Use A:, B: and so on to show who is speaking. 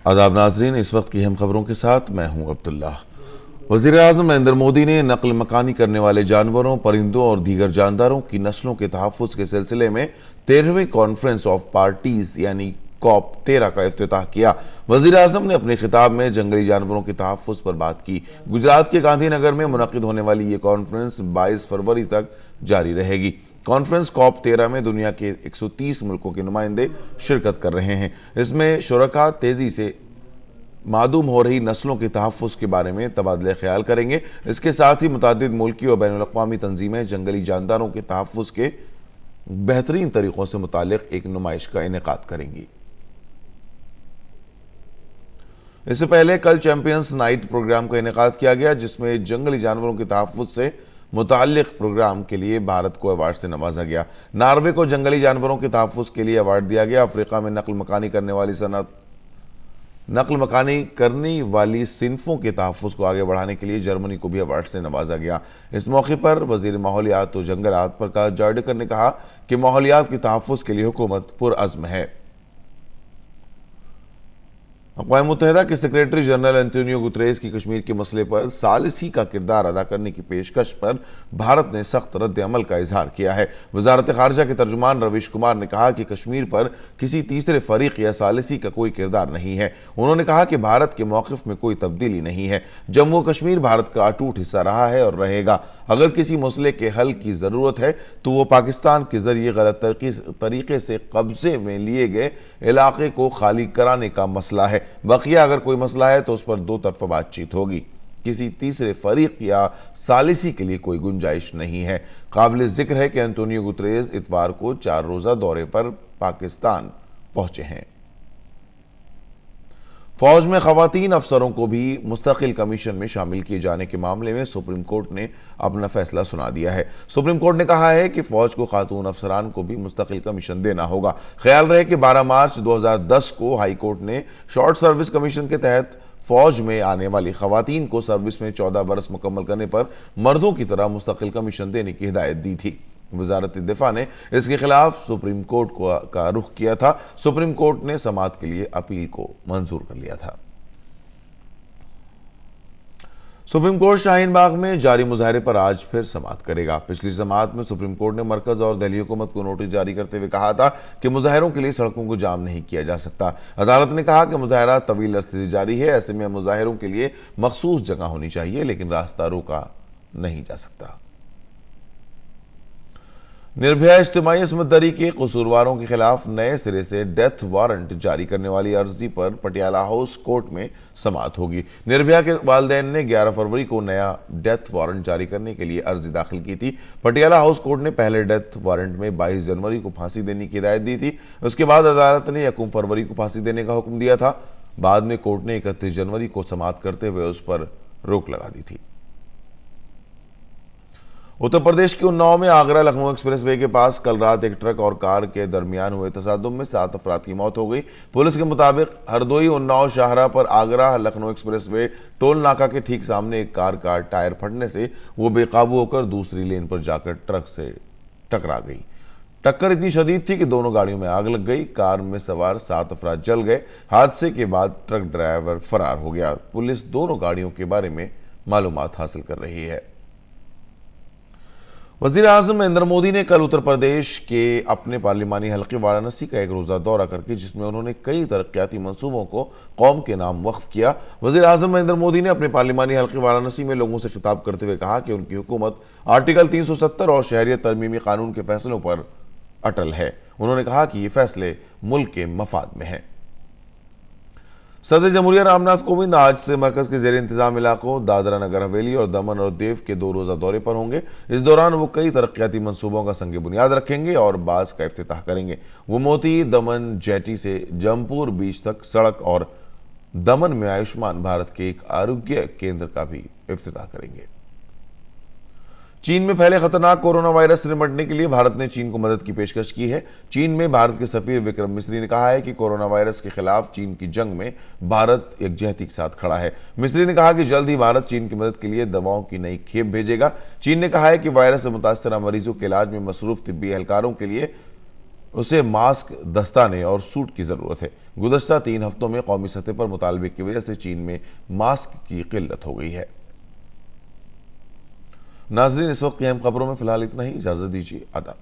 A: आदाब नाजरीन, इस वक्त की हम खबरों के साथ मैं हूं अब्दुल्ला। वज़ीर-ए-आज़म नरेंद्र मोदी ने नकल मकानी करने वाले जानवरों, परिंदों और दीगर जानदारों की नस्लों के तहफ़्फ़ुज़ के सिलसिले में 13वीं कॉन्फ्रेंस ऑफ पार्टीज़ यानी COP 13 का इफ्तिताह किया। वज़ीर-ए-आज़म ने अपने खिताब में जंगली जानवरों के तहफ़्फ़ुज़ पर बात की। गुजरात के गांधीनगर में मुनक़िद होने वाली ये कॉन्फ्रेंस 22 फरवरी तक जारी रहेगी। कॉन्फ्रेंस COP 13 में दुनिया के 130 मुल्कों के नुमाइंदे शिरकत कर रहे हैं। इसमें शुरका तेजी से मादूम हो रही नस्लों के तहफ़्फ़ुज़ के बारे में तबादले ख्याल करेंगे। इसके साथ ही मुतादिद मुल्की और बैनुल-अक़वामी तंजीमें जंगली जानदारों के तहफ़्फ़ुज़ के बेहतरीन तरीक़ों से मुताल्लिक़ एक नुमाइश का इनेक़ाद करेंगी। इससे पहले कल चैंपियंस नाइट प्रोग्राम का इनेक़ाद किया गया, जिसमें जंगली जानवरों के तहफ़्फ़ुज़ से मुताल्लिक़ प्रोग्राम के लिए भारत को अवार्ड से नवाजा गया। नॉर्वे को जंगली जानवरों के तहफ़्फ़ुज़ के लिए अवार्ड दिया गया। अफ्रीका में नकल मकानी करने वाली सिनफों के तहफ़्फ़ुज़ को आगे बढ़ाने के लिए जर्मनी को भी अवार्ड से नवाजा गया। इस मौके पर वज़ीर माहौलियात और जंगलात प्रकाश जावड़ेकर ने कहा कि माहौलियात के तहफ़्फ़ुज़ के लिए हुकूमत पुरअज़्म है। अक़वाम मुत्तहिदा के सेक्रेटरी जनरल एंटोनियो गुतरेस की कश्मीर के मसले पर सालिसी का किरदार अदा करने की पेशकश पर भारत ने सख्त रद्द अमल का इजहार किया है। वज़ारत ख़ारिजा के तर्जुमान रवीश कुमार ने कहा कि कश्मीर पर किसी तीसरे फरीक या सालिसी का कोई किरदार नहीं है। उन्होंने कहा कि भारत के मौक़िफ़ में कोई तब्दीली नहीं है। जम्मू कश्मीर भारत का अटूट हिस्सा रहा है और रहेगा। अगर किसी मसले के हल की ज़रूरत है तो वो पाकिस्तान के ज़रिए गलत तरीके से कब्ज़े में लिए गए इलाके को खाली कराने का मसला है। बकिया अगर कोई मसला है तो उस पर दो तरफा बातचीत होगी। किसी तीसरे फरीक या सालिसी के लिए कोई गुंजाइश नहीं है। काबिल जिक्र है कि एंटोनियो गुतरेस इतवार को 4 रोज़ा दौरे पर पाकिस्तान पहुंचे हैं। फौज में खवातीन अफसरों को भी मुस्तकिल कमीशन में शामिल किए जाने के मामले में सुप्रीम कोर्ट ने अपना फैसला सुना दिया है। सुप्रीम कोर्ट ने कहा है कि फौज को खातून अफसरान को भी मुस्तकिल कमीशन देना होगा। ख्याल रहे कि 12 मार्च 2010 को हाई कोर्ट ने शॉर्ट सर्विस कमीशन के तहत फौज में आने वाली खवातीन को सर्विस में 14 बरस मुकम्मल करने पर मर्दों की तरह मुस्तकिल कमीशन देने की हिदायत दी थी। वजारत दिफा ने इसके खिलाफ सुप्रीम कोर्ट का रुख किया था। सुप्रीम कोर्ट ने समाअत के लिए अपील को मंजूर कर लिया था। सुप्रीम कोर्ट शाहीन बाग में जारी मुजाहरे पर आज फिर समाअत करेगा। पिछली समाअत में सुप्रीम कोर्ट ने मरकज और दिल्ली हुकूमत को नोटिस जारी करते हुए कहा था कि मुजाहरों के लिए सड़कों को जाम नहीं किया जा सकता। अदालत ने कहा कि मुजाहरा तवील अरसे से जारी है, ऐसे में मुजाहरों के लिए मखसूस जगह होनी चाहिए, लेकिन रास्ता रोका नहीं जा सकता। निर्भया इज्तिमाई इस्मत दरी के कसूरवारों के खिलाफ नए सिरे से डेथ वारंट जारी करने वाली अर्जी पर पटियाला हाउस कोर्ट में समाअत होगी। निर्भया के वालिदैन ने 11 फरवरी को नया डेथ वारंट जारी करने के लिए अर्जी दाखिल की थी। पटियाला हाउस कोर्ट ने पहले डेथ वारंट में 22 जनवरी को फांसी देने की हिदायत दी थी। उसके बाद अदालत ने 1 फरवरी को फांसी देने का हुक्म दिया था। बाद में कोर्ट ने 31 जनवरी को समाअत करते हुए उस पर रोक लगा दी थी। उत्तर प्रदेश के उन्नाव में आगरा लखनऊ एक्सप्रेस वे के पास कल रात एक ट्रक और कार के दरमियान हुए तसादुम में 7 अफराद की मौत हो गई। पुलिस के मुताबिक हरदोई उन्नाव शाहराह पर Agra Lucknow express way toll नाका के ठीक सामने एक कार का टायर फटने से वो बेकाबू होकर दूसरी लेन पर जाकर ट्रक से टकरा गई। टक्कर इतनी शदीद थी कि दोनों गाड़ियों में आग लग गई। कार में सवार 7 अफराद जल गए। हादसे के बाद ट्रक ड्राइवर फरार हो गया। पुलिस दोनों गाड़ियों के बारे में मालूमात हासिल कर रही है। वज़ीर-ए-आज़म नरेंद्र मोदी ने कल उत्तर प्रदेश के अपने पार्लिमानी हल्के वाराणसी का एक रोज़ा दौरा करके जिसमें उन्होंने कई तरक्याती मंसूबों को कौम के नाम वक्फ किया। वज़ीर-ए-आज़म नरेंद्र मोदी ने अपने पार्लिमानी हल्के वाराणसी में लोगों से खिताब करते हुए कहा कि उनकी हुकूमत आर्टिकल 370 और शहरियत तरमीमी कानून के फैसलों पर अटल है। उन्होंने कहा कि ये फैसले मुल्क के मफाद में हैं। सदर जमहूरिया रामनाथ कोविंद आज से मरकज के जेर इंतजाम इलाकों दादरा नगर हवेली और दमन और दीव के 2 रोज़ा दौरे पर होंगे। इस दौरान वो कई तरक्याती मंसूबों का संग बुनियाद रखेंगे और बास का इफ्तिताह करेंगे। वो मोती दमन जेटी से जमपुर बीच तक सड़क और दमन में आयुष्मान भारत के एक आरोग्य केंद्र का भी इफ्तिताह करेंगे। चीन में फैले खतरनाक कोरोना वायरस से निपटने के लिए भारत ने चीन को मदद की पेशकश की है। चीन में भारत के सफीर विक्रम मिस्री ने कहा है कि कोरोना वायरस के खिलाफ चीन की जंग में भारत एकजहती के साथ खड़ा है। मिस्री ने कहा कि जल्द ही भारत चीन की मदद के लिए दवाओं की नई खेप भेजेगा। चीन ने कहा है कि वायरस से मुतासरा मरीजों के इलाज में मसरूफ तिब्बी एहलकारों के लिए उसे मास्क, दस्ताने और सूट की ज़रूरत है। गुज़श्ता 3 हफ्तों में कौमी सतह पर मुतालबे की वजह से चीन में मास्क की किल्लत हो गई है। नाजरीन, इस वक्त की अहम खबरों में फिलहाल इतना ही। इजाज़त दीजिए। आदाब।